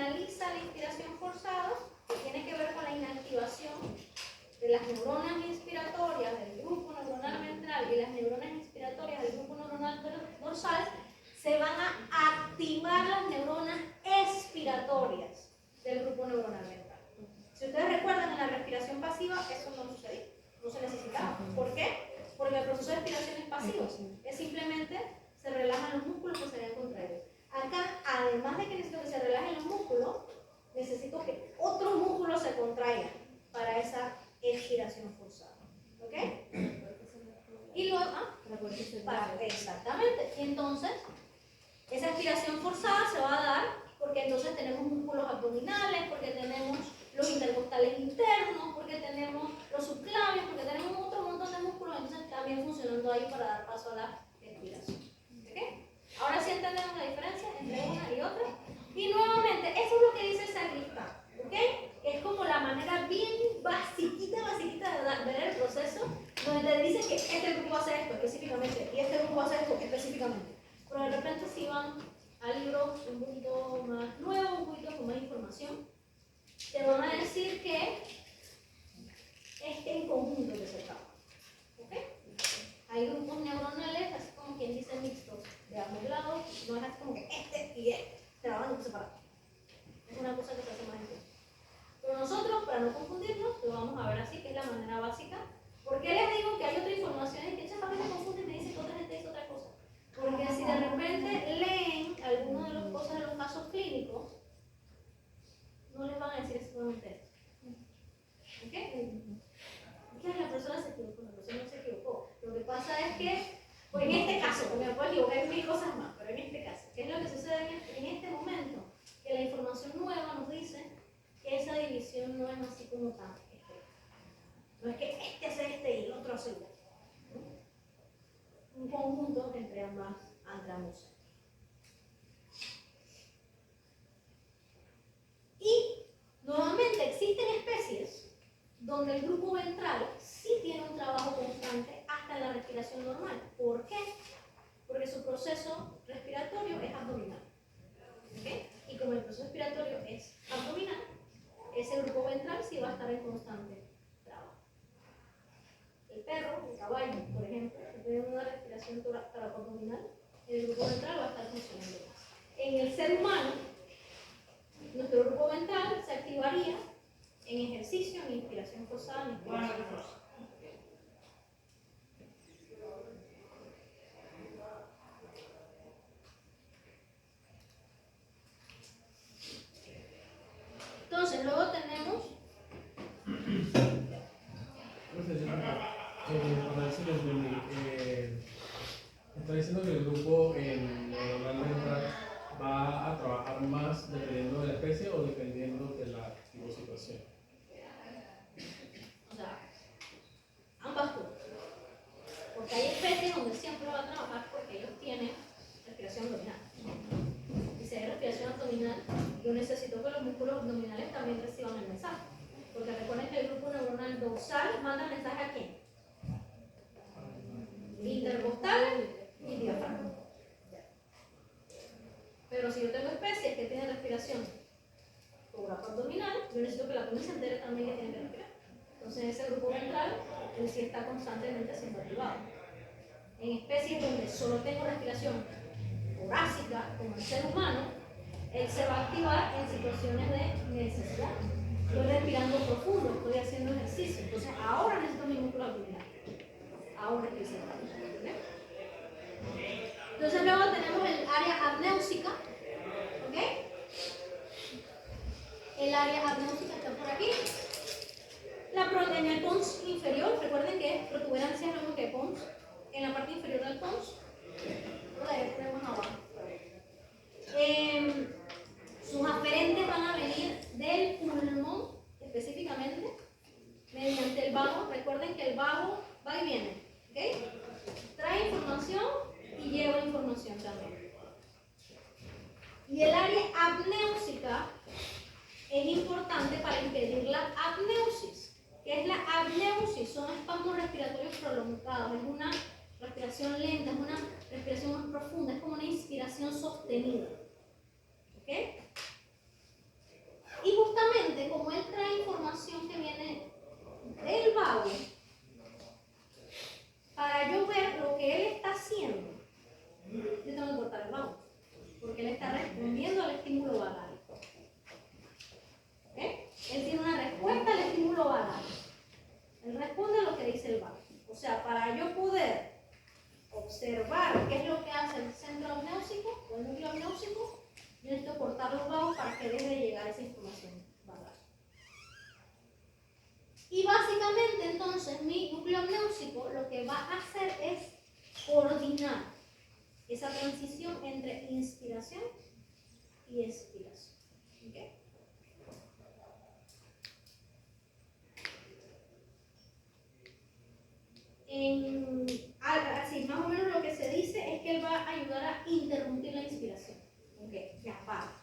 finaliza la inspiración forzada, que tiene que ver con la inactivación de las neuronas inspiratorias del grupo neuronal ventral y las neuronas inspiratorias del grupo neuronal dorsal, se van a activar las neuronas expiratorias del grupo neuronal ventral. Si ustedes recuerdan, en la respiración pasiva eso no sucedía, no se necesitaba. ¿Por qué? Porque el proceso de expiración es pasivo, es simplemente se relajan los músculos que se habían contraído. Acá, además de que necesito que se relajen los músculos, necesito que otros músculos se contraigan para esa expiración forzada. ¿Ok? Y luego, exactamente. Y entonces, esa expiración forzada se va a dar porque entonces tenemos músculos abdominales, porque tenemos los intercostales internos, porque tenemos los subclavios, porque tenemos otro montón de músculos, entonces también funcionando ahí para dar paso a la expiración. ¿Okay? Ahora sí entendemos la diferencia entre una y otra. Y nuevamente, eso es lo que dice esa lista, ¿ok? Es como la manera bien basiquita de ver el proceso, donde te dice que este grupo hace esto específicamente y este grupo hace esto específicamente. Pero de repente si van al libro un poquito más nuevo, un poquito con más información, te van a decir que es en conjunto que se trabaja. ¿Ok? Hay grupos neuronales, así como quien dice mixtos, de ambos lados, no es así como que este y este trabajan separados. Es una cosa que se hace más en tiempo. Pero nosotros, para no confundirnos, lo vamos a ver así, que es la manera básica. ¿Por qué les digo que hay otra información y que esa parte me confunde y me dice que otra gente dice otra cosa? Porque si de repente leen algunas de las cosas de los casos clínicos, no les van a decir exactamente eso. ¿Ok? Que la persona se equivocó, la persona no se equivocó. Lo que pasa es que, pues en este caso, porque me puedo equivocar en mil cosas más, pero en este caso, ¿qué es lo que sucede en este momento? Que la información nueva nos dice que esa división no es así como tan estricta. No es que este hace este y el otro hace el otro. Un conjunto entre ambos. Y nuevamente existen especies donde el grupo ventral sí tiene un trabajo constante hasta la respiración normal. ¿Por qué? Porque su proceso respiratorio es abdominal. ¿Okay? Y como el proceso respiratorio es abdominal, ese grupo ventral sí va a estar en constante trabajo. El perro, el caballo, por ejemplo, que tiene una respiración toracoabdominal, el grupo ventral va a estar funcionando más. En el ser humano, nuestro grupo ventral se activaría en ejercicio, en inspiración forzada, en inspiración forzada. Entonces, luego tenemos... Está diciendo que el grupo neuronal ventral va a trabajar más dependiendo de la especie o dependiendo de la situación. O sea, ambas cosas. Porque hay especies donde siempre va a trabajar porque ellos tienen respiración abdominal. Y si hay respiración abdominal, yo necesito que los músculos abdominales también reciban el mensaje. Porque recuerden que el grupo neuronal dorsal manda mensaje a quién? Intercostal y diafragma. Pero si yo tengo especies que tienen respiración toracoabdominal, yo necesito que la columna entera también tiene que respirar. Entonces ese grupo ventral, él sí está constantemente siendo activado. En especies donde solo tengo respiración torácica, como el ser humano, él se va a activar en situaciones de necesidad. Estoy respirando profundo, estoy haciendo ejercicio, entonces ahora necesito mi músculo abdominal. Ahora estoy haciendo ejercicio. Entonces luego tenemos el área apnéusica, ¿ok? El área apnéusica está por aquí. En el pons inferior, recuerden que protuberancia es lo mismo que pons. En la parte inferior del pons, lo tenemos abajo. Sus aferentes van a venir del pulmón, específicamente, mediante el vago. Recuerden que el vago va y viene, ¿ok? Trae información y lleva información también. Y el área apnéusica es importante para impedir la apneusis. ¿Qué es la apneusis? Son espasmos respiratorios prolongados, es una respiración lenta, es una respiración más profunda, es como una inspiración sostenida. ¿Ok? esa transición entre inspiración y expiración. ¿Okay? Así, más o menos lo que se dice es que él va a ayudar a interrumpir la inspiración. ¿Okay? Que apaga.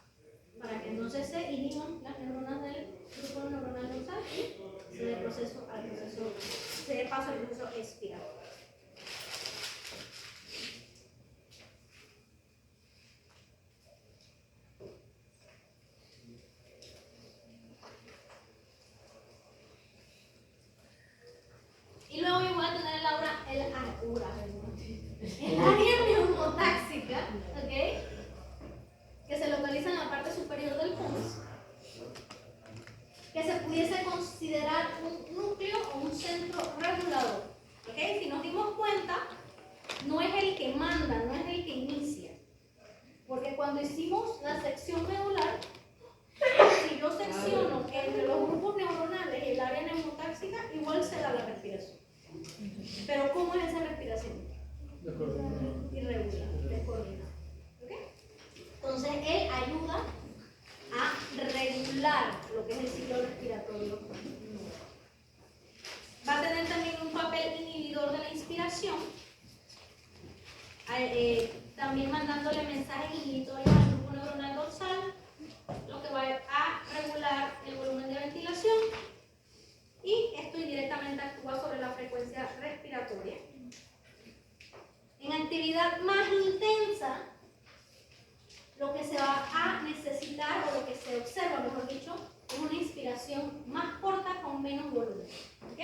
Para que entonces se inhiban las neuronas del grupo neuronal dorsal y se dé paso al proceso expiratorio. Y luego yo voy a tener el área neurotáxica, ¿ok? Que se localiza en la parte superior del pons, que se pudiese considerar un núcleo o un centro regulador. ¿Ok? Si nos dimos cuenta, no es el que manda, no es el que inicia. Porque cuando hicimos la sección medular, si yo secciono entre los grupos neuronales y el área neurotáxica, igual se da la respiración. Pero ¿cómo es esa respiración? Irregular, descoordinada. ¿Ok? Entonces, él ayuda a regular lo que es el ciclo respiratorio. Va a tener también un papel inhibidor de la inspiración, también mandándole mensajes inhibitorios al grupo neuronal dorsal, lo que va a regular el volumen de ventilación, y esto indirectamente actúa sobre la frecuencia respiratoria. En actividad más intensa, lo que se va a necesitar, o lo que se observa, mejor dicho, es una inspiración más corta con menos volumen. ¿Ok?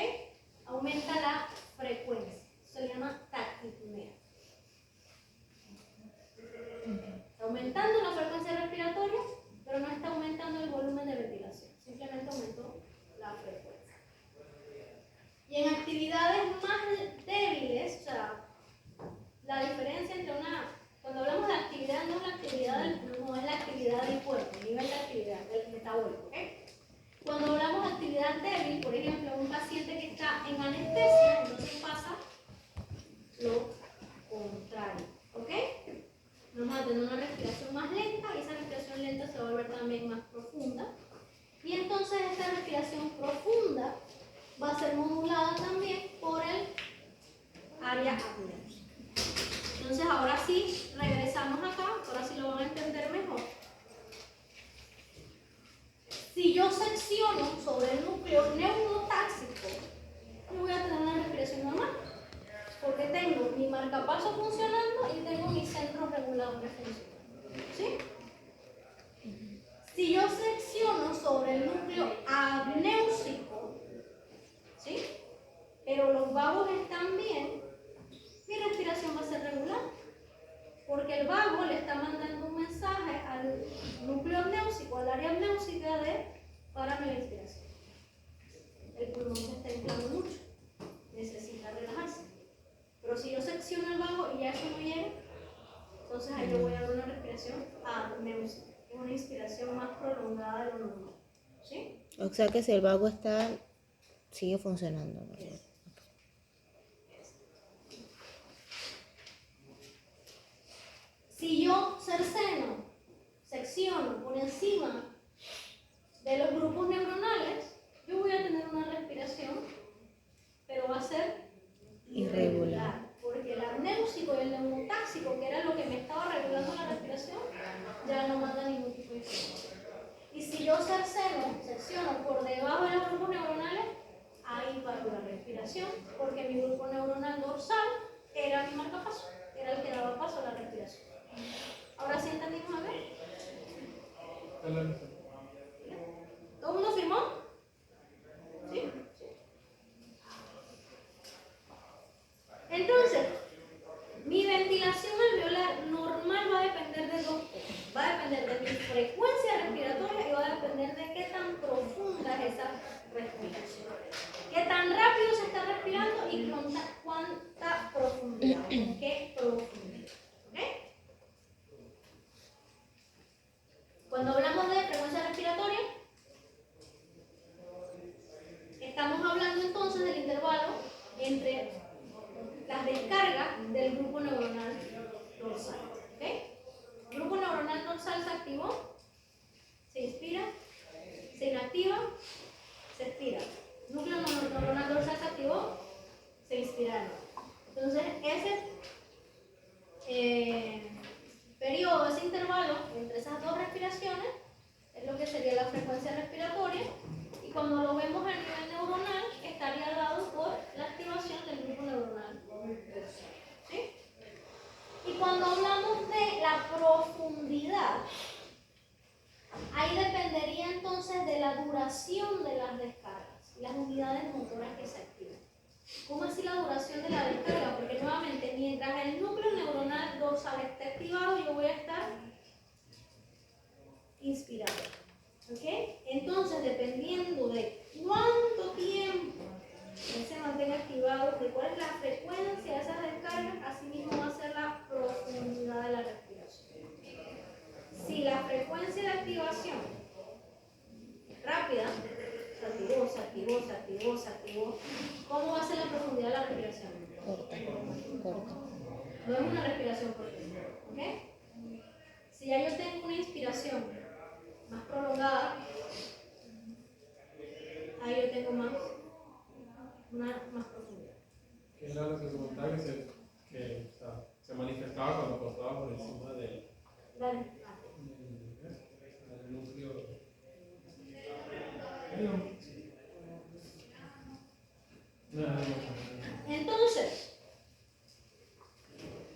Aumenta la frecuencia. Se le llama taquipnea. Está aumentando la frecuencia respiratoria, pero no está aumentando el volumen de ventilación. Simplemente aumentó la frecuencia. Y en actividades más débiles, o sea, la diferencia entre cuando hablamos de actividad, no es la actividad del cuerpo, nivel de actividad, del metabólico, ¿ok? Cuando hablamos de actividad débil, por ejemplo, un paciente que está en anestesia, entonces pasa lo contrario, ¿ok? Vamos a tener una respiración más lenta, y esa respiración lenta se va a volver también más profunda. Y entonces esta respiración profunda va a ser modulada también por el área apneica. Entonces ahora sí, regresamos acá, ahora sí lo van a entender mejor. Si yo secciono sobre el núcleo neurotáxico, yo voy a tener una respiración normal, porque tengo mi marcapaso funcionando y tengo mi centro regulador funcionando. ¿Sí? Si yo secciono sobre el núcleo apnéusico, ¿sí? Pero los vagos están bien, mi respiración va a ser regular, porque el vago le está mandando un mensaje al núcleo apnéusico, al área apnéusica de párame la inspiración. El pulmón se está inflando mucho, necesita relajarse. Pero si yo secciono el vago y ya eso no llega, entonces ahí yo voy a dar una respiración apnéusica, que es una inspiración más prolongada de lo normal. ¿Sí? O sea que si el vago está, sigue funcionando, ¿no? Yes. Si yo secciono por encima de los grupos neuronales, yo voy a tener una respiración, pero va a ser irregular, porque el apnéusico y el neurotáxico, que era lo que me estaba regulando la respiración, ya no manda ningún tipo de información. Y si yo secciono por debajo de los grupos neuronales, ahí paro la respiración, porque mi grupo neuronal dorsal era mi marcapaso, era el que daba paso a la respiración. Ahora sí entendimos, a ver. ¿Todo el mundo firmó? ¿Sí? Entonces, mi ventilación alveolar normal va a depender de dos cosas. Va a depender de mi frecuencia respiratoria y va a depender de qué tan profunda es esa respiración. Qué tan rápido se está respirando y cuánta profundidad. ¿Con qué profundidad? ¿Ok? Cuando hablamos de frecuencia respiratoria, estamos hablando entonces del intervalo entre las descargas del grupo neuronal dorsal. activó, se inspira, se inactiva, se expira. Núcleo neuronal dorsal se activó, se inspira. Entonces, ese periodo, ese intervalo entre esas dos respiraciones es lo que sería la frecuencia respiratoria, y cuando lo vemos a nivel neuronal estaría dado por la activación del grupo neuronal dorsal. ¿Sí? Y cuando hablamos de la profundidad, ahí dependería entonces de la duración de las descargas, las unidades motoras que se activan. ¿Cómo así la duración de la descarga? Porque nuevamente, mientras el núcleo neuronal dorsal esté activado, yo voy a estar inspirado. ¿Ok? Entonces, dependiendo de cuánto tiempo él se mantenga activado, de cuál es la frecuencia de esas descargas, así mismo va a ser la profundidad de la respiración. Si la frecuencia de activación es rápida, se activó, ¿cómo va a ser la profundidad de la respiración? Corta. No es una respiración profunda. ¿Ok? Si ya yo tengo una inspiración más prolongada, ahí yo tengo más profundidad. ¿Qué era lo que comentaba que se manifestaba cuando pasaba por encima del núcleo? Entonces,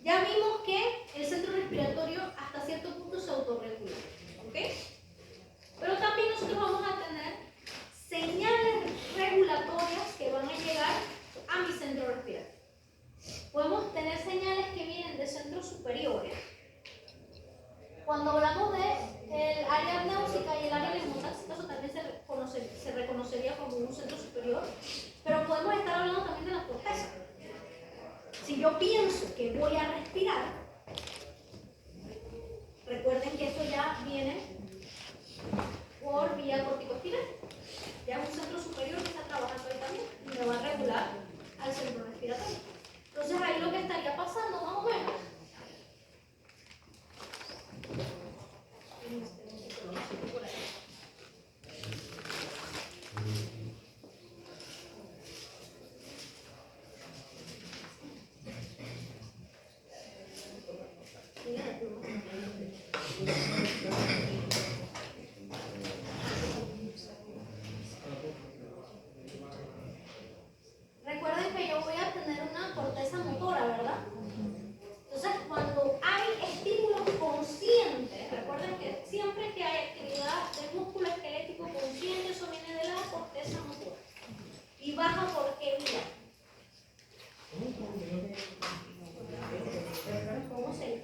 ya vimos que el centro respiratorio hasta cierto punto se autorregula. ¿Ok? Pero también nosotros vamos a tener señales regulatorias que van a llegar a mi centro respiratorio. Podemos tener señales que vienen de centros superiores. Cuando hablamos del área anáusica y el área neumotáxica, eso también se reconocería como un centro superior, pero podemos estar hablando también de la corteza. Si yo pienso que voy a respirar, recuerden que eso ya viene por vía corticoespinal. Ya es un centro superior que está trabajando ahí también y me va a regular al centro respiratorio. Entonces ahí lo que estaría pasando más o menos. Recuerden que yo voy a tener una corteza motora, ¿verdad? Entonces, cuando hay estímulos conscientes, recuerden que siempre que hay actividad del músculo esquelético consciente, eso viene de la corteza motora. ¿Y baja por qué vía?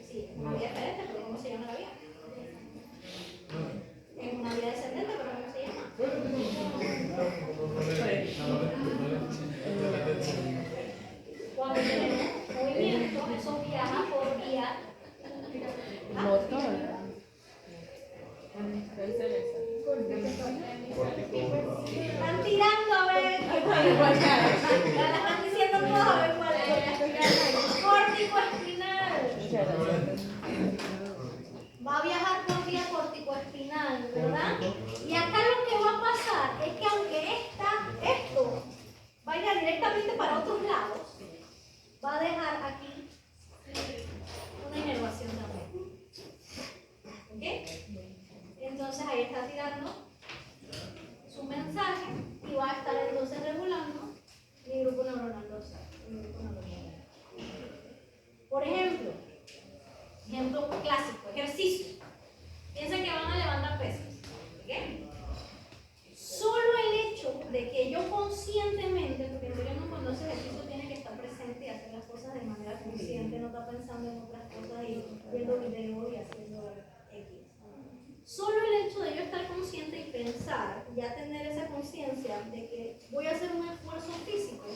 Sí, es una vía diferente, pero ¿cómo se llama la vía? Es una vía descendente, pero ¿cómo se llama? Cuando tenemos movimiento, eso viaja por vía Motor. Están tirando a ver. Están diciendo todos a ver cuál es. Corticoespinal. Va a viajar por vía corticoespinal, ¿verdad? Y acá lo que va a pasar es que aunque esto vaya directamente para otros lados, va a dejar aquí una inervación también. ¿Ok? Entonces ahí está tirando su mensaje y va a estar entonces regulando mi grupo neuronal dorsal. Por ejemplo clásico, ejercicio. Piensen que van a levantar pesas. ¿Ok? Solo el hecho de que yo conscientemente, porque en realidad uno cuando hace ejercicio tiene que estar presente y hacer las cosas de manera consciente, no está pensando en otras cosas y viendo videos y haciendo X. Solo el hecho de yo estar consciente y pensar, ya tener esa conciencia de que voy a hacer un esfuerzo físico,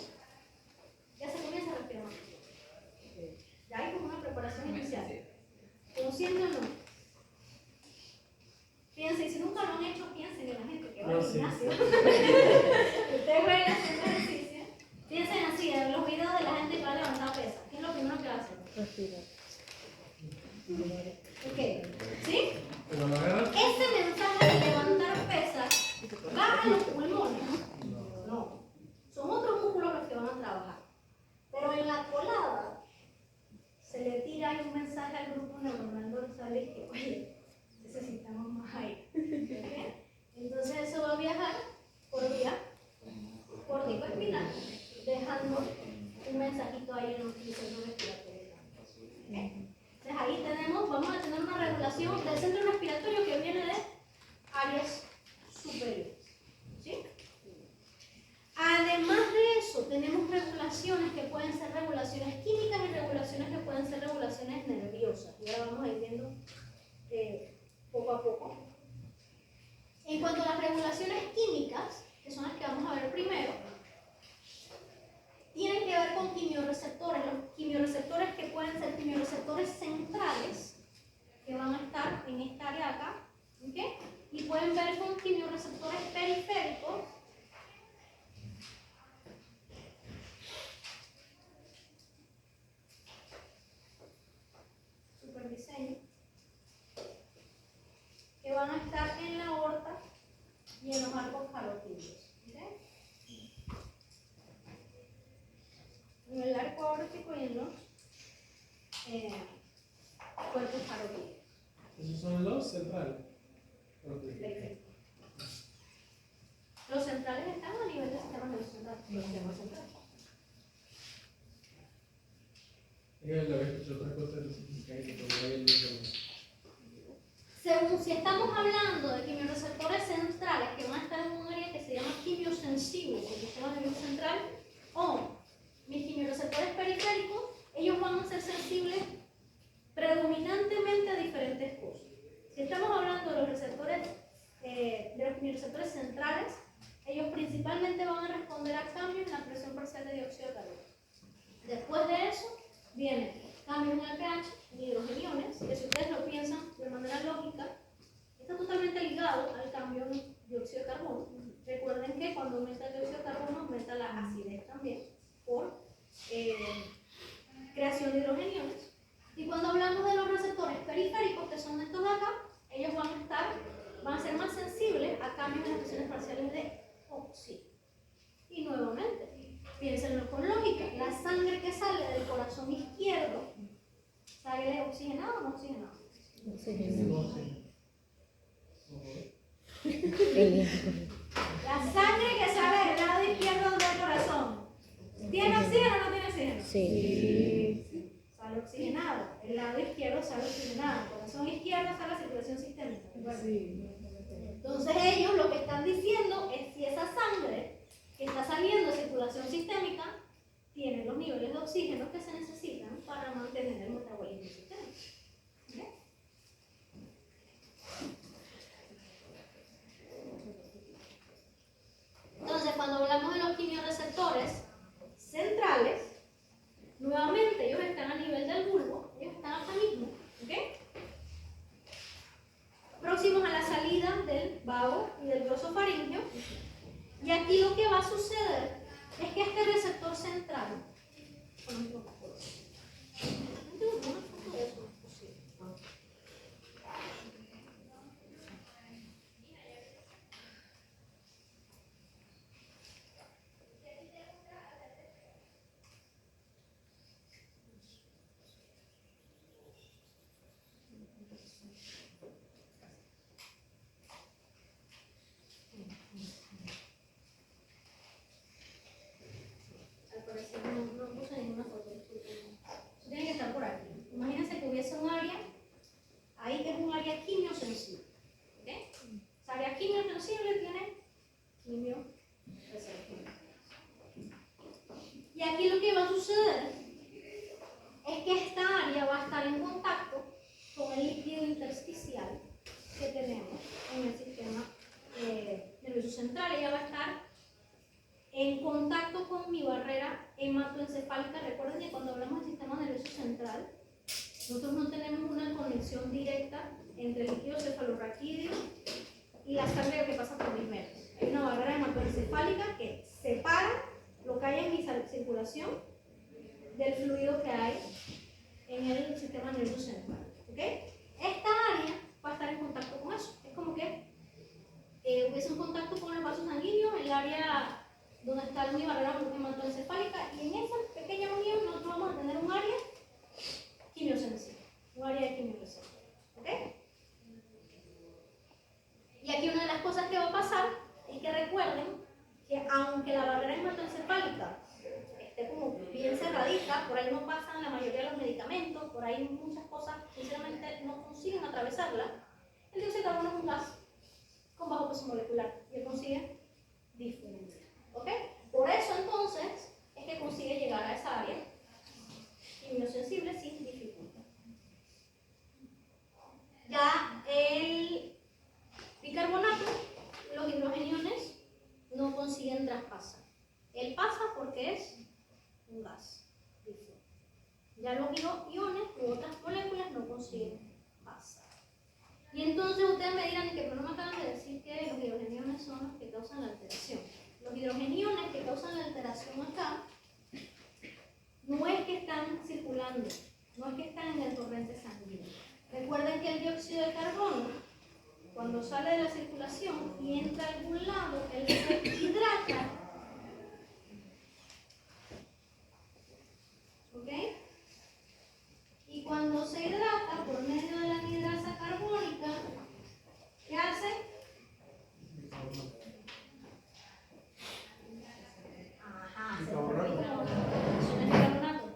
ya se comienza a respirar más. Ya hay como una preparación inicial. ¿Consciente o no? Piensen, si nunca lo han hecho, piensen en la gente que va al gimnasio. Ustedes ven haciendo ejercicio. Piensen así, en los videos de la gente que va a levantar pesas. ¿Qué es lo primero que hacen? Respirar. Ok. ¿Sí? Pero la verdad Y pueden ver con quimiorreceptores periféricos. Super diseño. Que van a estar en la aorta y en los arcos carotídeos. ¿Okay? En el arco aórtico y en los cuerpos carotídeos. Esos son los centrales. Perfecto. Los centrales están a nivel del sistema nervioso central. Los sistemas centrales. Es que la vez escuché otra cosa de los Según si estamos hablando de quimiorreceptores centrales que van a estar en un área que se llama quimiosensible del sistema nervioso central, o mis quimiorreceptores periféricos, ellos van a ser sensibles predominantemente a diferentes cosas. Si estamos hablando de los receptores, de los quimiorreceptores centrales, ellos principalmente van a responder a cambios en la presión parcial de dióxido de carbono. Después de eso, vienen cambios en el pH, en hidrogeniones, que si ustedes lo piensan de manera lógica, está totalmente ligado al cambio en dióxido de carbono. Recuerden que cuando aumenta el dióxido de carbono, aumenta la acidez también, por creación de hidrogeniones. Y cuando hablamos de los receptores periféricos, que son estos de acá, ellos van a ser más sensibles a cambios en las presiones parciales de oxígeno. Y nuevamente, piénsenlo con lógica, la sangre que sale del corazón izquierdo, ¿sale oxigenada o no oxigenada? La sangre que sale del lado izquierdo del corazón, ¿tiene oxígeno o no tiene oxígeno? Sí. Sale oxigenado, el lado izquierdo sale oxigenado, el corazón izquierdo sale la circulación sistémica. Entonces ellos lo que están diciendo es si esa sangre que está saliendo de circulación sistémica tiene los niveles de oxígeno que se necesitan para mantener el metabolismo sistémico. ¿Okay? Entonces, cuando hablamos de los quimiorreceptores centrales, nuevamente ellos están a nivel del bulbo, ellos están acá mismo, ¿ok? Próximos a la salida del vago y del glosofaringeo. Y aquí lo que va a suceder es que este receptor central, al parecer no puse ninguna foto, tiene que estar por aquí. Imagínense que hubiese un área ahí que es un área quimiosensible. ¿Okay? Esa área quimiosensible tiene quimioreceptores. Y aquí lo que va a suceder es que esta área va a estar en contacto con el líquido intersticial que tenemos en el sistema nervioso central. Ella va a estar en contacto con mi barrera hematoencefálica. Recuerden que cuando hablamos del sistema nervioso central, nosotros no tenemos una conexión directa entre el líquido cefalorraquídeo y la sangre que pasa por mis venas. Hay una barrera hematoencefálica que separa lo que hay en mi circulación del fluido que hay en el sistema nervioso central. ¿Okay? Esta área va a estar en contacto con eso. Es como que hubiese un contacto con los vasos sanguíneos, el área donde está mi barrera hematoencefálica, y en esa pequeña unión nosotros vamos a tener un área quimiosensible, un área de quimioreceptor. ¿Ok? Y aquí una de las cosas que va a pasar es que recuerden que aunque la barrera hematoencefálica esté como bien cerradita, por ahí no pasan la mayoría de los medicamentos, por ahí muchas cosas sinceramente no consiguen atravesarla. El dióxido de carbono es un gas con bajo peso molecular y él consigue difuminar. ¿Ok? Por eso entonces es que consigue llegar a esa área quimiosensible sin dificultad. Ya el bicarbonato, los hidrogeniones no consiguen traspasar. Él pasa porque es un gas difuso. Ya los iones u otras moléculas no consiguen pasar. que causan la alteración. Los hidrogeniones que causan la alteración acá no es que están circulando, no es que están en el torrente sanguíneo. Recuerden que el dióxido de carbono, cuando sale de la circulación y entra a algún lado, él se hidrata. ¿Ok? Y cuando se hidrata por medio de la anhidrasa carbónica, ¿qué hace? Ajá, se forma bicarbonato.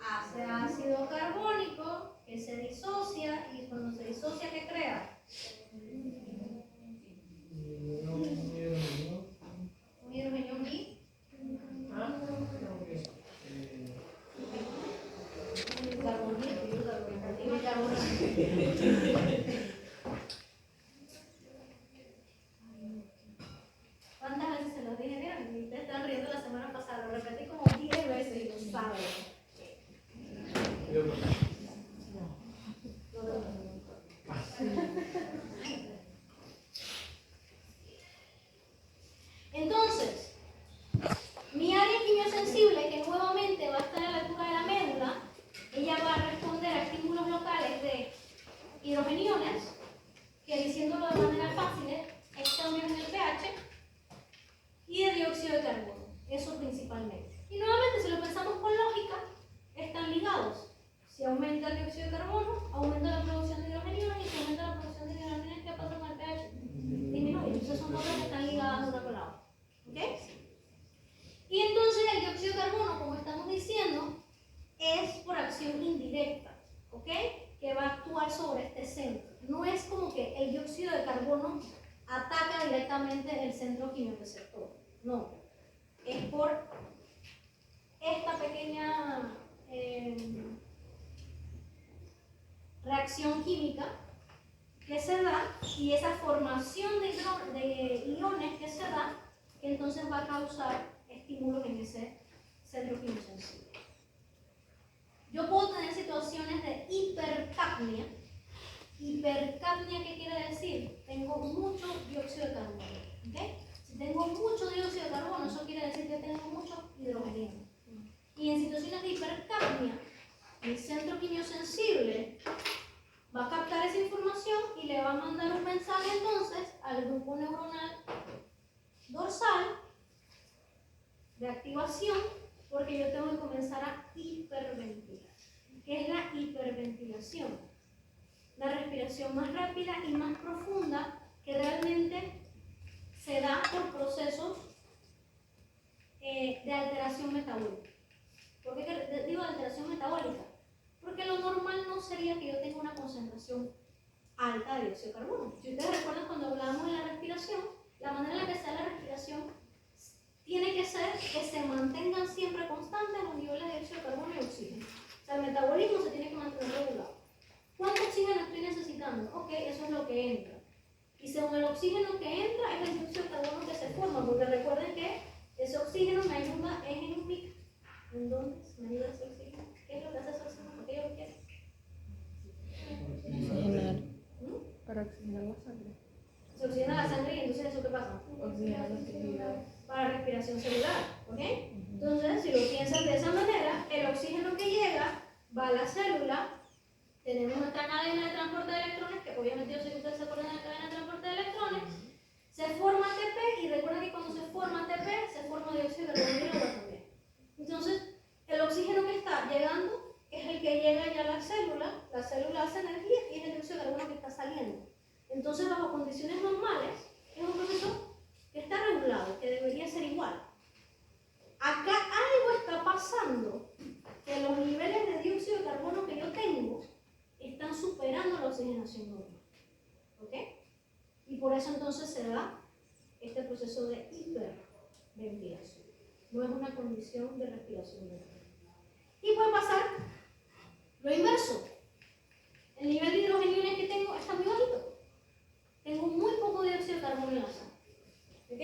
Hace ácido carbónico que se disocia y cuando se disocia, ¿qué crea? Un hidrogenión bi. ¿Cuántas veces se los dije? Mira, ustedes estaban riendo la semana pasada, lo repetí como 10 veces y lo saben. Entonces, mi área quimiosensible, que nuevamente va a estar a la altura de la médula, ella va a responder a estímulos locales de hidrogeniones, que diciéndolo de manera fácil es cambios en el pH, y de dióxido de carbono, eso principalmente. Y nuevamente, si lo pensamos con lógica, están ligados. Si aumenta el dióxido de carbono, aumenta la producción de hidrogeniones, y si aumenta la producción de hidrogeniones, ¿qué pasa con el pH? Disminuye. Entonces son cosas que están ligadas una con la otra. ¿Ok? Y entonces el dióxido de carbono, como estamos diciendo, es por acción indirecta, ¿ok? Que va a actuar sobre este centro. No es como que el dióxido de carbono ataca directamente el centro quimiorreceptor. No. Es por esta pequeña reacción química que se da y esa formación de iones que se da, que entonces va a causar estímulos en ese centro quimiosensible. Yo puedo tener situaciones de hipercapnia. Hipercapnia, ¿qué quiere decir? Tengo mucho dióxido de carbono. ¿Okay? Si tengo mucho dióxido de carbono, eso quiere decir que tengo mucho hidrógeno. Y en situaciones de hipercapnia, el centro quimiosensible va a captar esa información y le va a mandar un mensaje entonces al grupo neuronal dorsal de activación, porque yo tengo que comenzar a hiperventilar. ¿Qué es la hiperventilación? La respiración más rápida y más profunda que realmente se da por procesos de alteración metabólica. ¿Por qué digo alteración metabólica? Porque lo normal no sería que yo tenga una concentración alta de dióxido de carbono. Si ustedes recuerdan cuando hablábamos de la respiración, la manera en la que se da la respiración tiene que ser que se mantengan siempre constantes los niveles de dióxido de carbono y oxígeno. O sea, el metabolismo se tiene que mantener regulado. ¿Cuánto oxígeno estoy necesitando? Ok, eso es lo que entra. Y según el oxígeno que entra, es el dióxido de carbono que se forma, porque recuerden que ese oxígeno me ayuda en un pico. ¿En dónde me ayuda ese oxígeno? ¿Qué es lo que hace ese oxígeno? ¿Por qué yo lo quiero? Oxigenar. Para oxigenar la sangre. Se oxigena la sangre y entonces ¿eso qué pasa? Oxigenar los tejidos. Para respiración celular, ¿ok? Entonces, si lo piensan de esa manera, el oxígeno que llega va a la célula. Tenemos nuestra cadena de transporte de electrones, que obviamente yo sé que ustedes se acuerdan de la cadena de transporte de electrones. Se forma ATP y recuerden que cuando se forma ATP se forma dióxido de carbono y agua también. Entonces, el oxígeno que está llegando es el que llega ya a la célula hace energía y es el dióxido de carbono que está saliendo. Entonces, bajo condiciones normales, es un proceso que está regulado, que debería ser igual. Acá algo está pasando, que los niveles de dióxido de carbono que yo tengo están superando la oxigenación normal. ¿Ok? Y por eso entonces se da este proceso de hiperventilación. No es una condición de respiración normal. Y puede pasar lo inverso. El nivel de hidrogeniones que tengo está muy bajito. Tengo muy poco dióxido de carbono en la sangre. ¿Ok?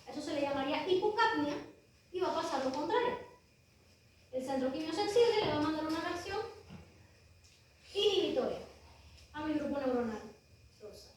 Eso se le llamaría hipocapnia y va a pasar lo contrario. El centro quimiosensible le va a mandar una reacción inhibitoria a mi grupo neuronal dorsal.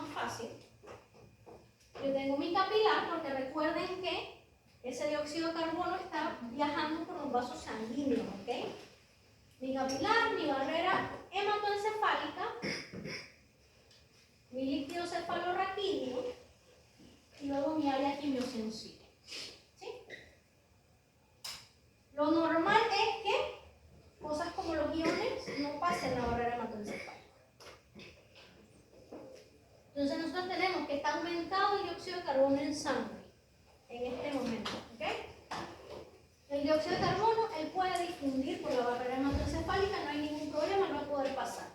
más fácil. Yo tengo mi capilar porque recuerden que ese dióxido de carbono está viajando por los vasos sanguíneos, ¿ok? Mi capilar, mi barrera hematoencefálica, mi líquido cefalorraquídeo y luego mi área quimiosensible. ¿Sí? Lo normal es que cosas como los iones no pasen la barrera hematoencefálica. Entonces nosotros tenemos que está aumentado el dióxido de carbono en sangre en este momento, ¿ok? El dióxido de carbono, él puede difundir por la barrera hematoencefálica, no hay ningún problema, no va a poder pasar.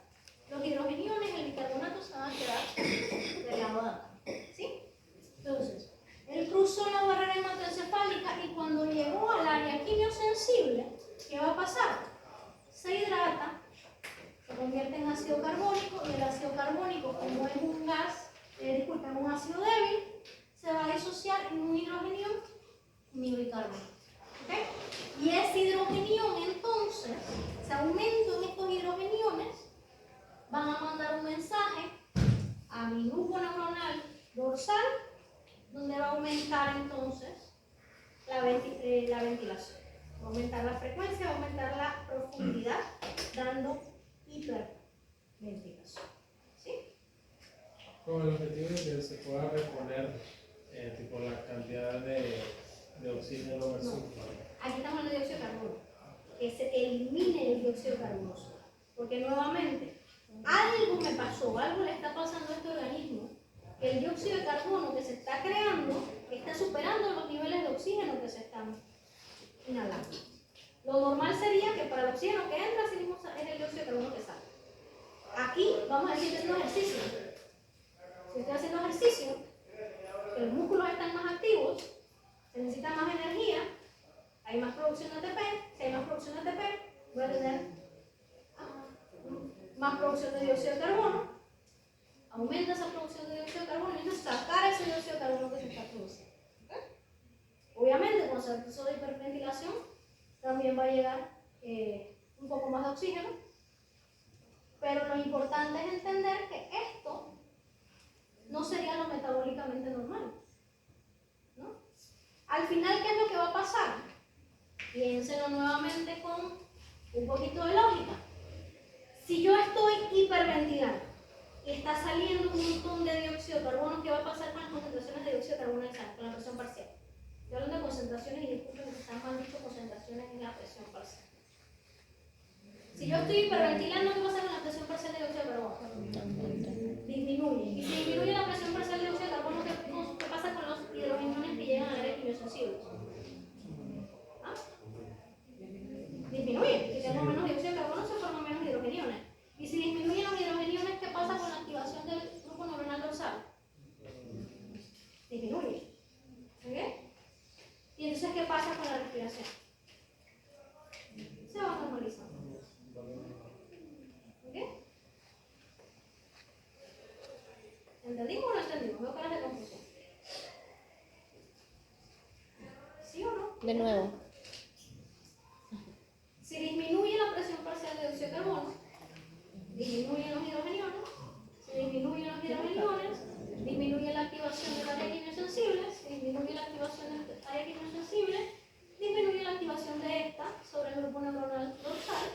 Los hidrogeniones, el bicarbonato se van a quedar de lado de acá, ¿sí? Entonces, él cruzó la barrera hematoencefálica y cuando llegó al área quimiosensible, ¿qué va a pasar? Se hidrata, se convierte en ácido carbónico y el ácido carbónico, como es un gas, un ácido débil, se va a disociar en un hidrogenión y bicarbonato. ¿Okay? Y ese hidrogenión entonces, ese aumento en estos hidrogeniones, van a mandar un mensaje a mi grupo neuronal dorsal, donde va a aumentar entonces la ventilación. Va a aumentar la frecuencia, va a aumentar la profundidad, dando hiperventilación. ¿Sí? Con el objetivo de que se pueda reponer tipo la cantidad de oxígeno versus. Aquí estamos en el dióxido de carbono, que se elimine el dióxido de carbono. Porque nuevamente, algo me pasó, algo le está pasando a este organismo, que el dióxido de carbono que se está creando está superando los niveles de oxígeno que se están inhalando. Lo normal sería que para el oxígeno que entra, así mismo es el dióxido de carbono que sale. Aquí vamos a decir que es un ejercicio. Si estoy haciendo ejercicio, que los músculos están más activos, se necesita más energía, hay más producción de ATP, si hay más producción de ATP, voy a tener más producción de dióxido de carbono, aumenta esa producción de dióxido de carbono y entonces sacar ese dióxido de carbono que se está produciendo. ¿Okay? Obviamente, con el proceso de hiperventilación también va a llegar un poco más de oxígeno, pero lo importante es entender que esto no sería lo metabólicamente normal, ¿no? Al final, ¿qué es lo que va a pasar? Piénsenlo nuevamente con un poquito de lógica. Si yo estoy hiperventilando y está saliendo un montón de dióxido de carbono, ¿qué va a pasar con las concentraciones de dióxido de carbono en sangre, con la presión parcial? Estoy hablando de concentraciones y disculpen que están mal dicho concentraciones en la presión parcial. Si yo estoy hiperventilando, ¿qué pasa con la presión parcial de dióxido de carbono? Disminuye. Y si disminuye la presión parcial de dióxido de carbono, ¿qué pasa con los hidrogeniones que llegan al área quimiosensible? ¿Ah? Disminuye. Si tengo menos dióxido de carbono, se forman menos hidrogeniones. Y si disminuyen los hidrogeniones, ¿qué pasa con la activación del grupo neuronal dorsal? Disminuye. ¿Ok? Y entonces, ¿qué pasa con la respiración? Se va normalizando. ¿Ok? ¿Entendimos o no entendimos? Veo caras de confusión. ¿Sí o no? De nuevo. Si disminuye la presión parcial de dióxido de carbono, disminuyen los hidrogeniones. Si disminuyen los hidrogeniones, disminuye la activación del área quimiosensible. Si disminuye la activación del área quimiosensible, disminuye la activación de esta sobre el grupo neuronal dorsal,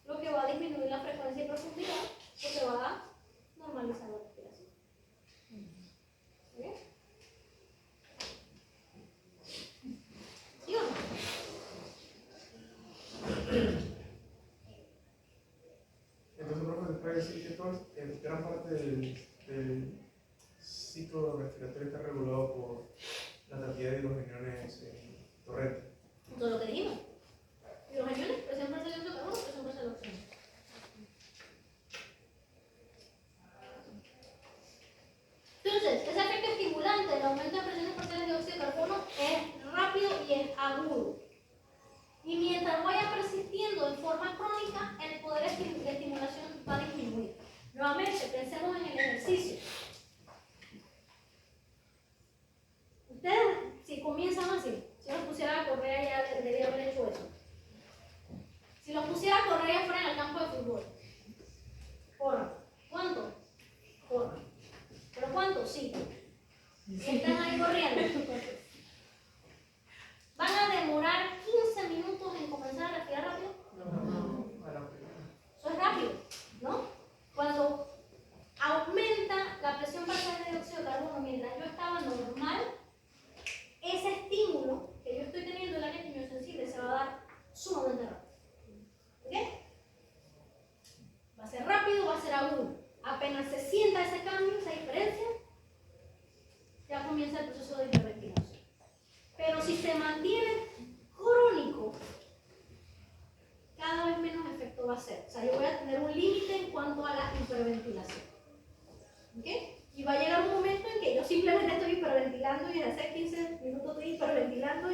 lo que va a disminuir la frecuencia y profundidad, lo que va a normalizar la respiración. ¿Bien? ¿Sí o no? Entonces, profe, se puede decir que todo, gran parte del ciclo respiratorio está regulado por la cantidad de hidrogeniones torrente. Todo lo que dijimos. Hidrogeniones, presión parcial de dióxido de carbono, presión parcial de oxígeno. Entonces, ese efecto estimulante del aumento de presiones parciales de dióxido de carbono es rápido y es agudo. Y mientras vaya persistiendo de forma crónica, el poder de estimulación va a disminuir. Nuevamente, pensemos en el ejercicio. Ustedes, si comienzan así, si los pusiera a correr, ya debería haber hecho eso. Si los pusiera a correr afuera en el campo de fútbol, corran. ¿Cuánto? Corran. Pero apenas se sienta ese cambio, esa diferencia, ya comienza el proceso de hiperventilación. Pero si se mantiene crónico, cada vez menos efecto va a hacer. O sea, yo voy a tener un límite en cuanto a la hiperventilación. ¿Ok? Y va a llegar un momento en que yo simplemente estoy hiperventilando y desde hace 15 minutos estoy hiperventilando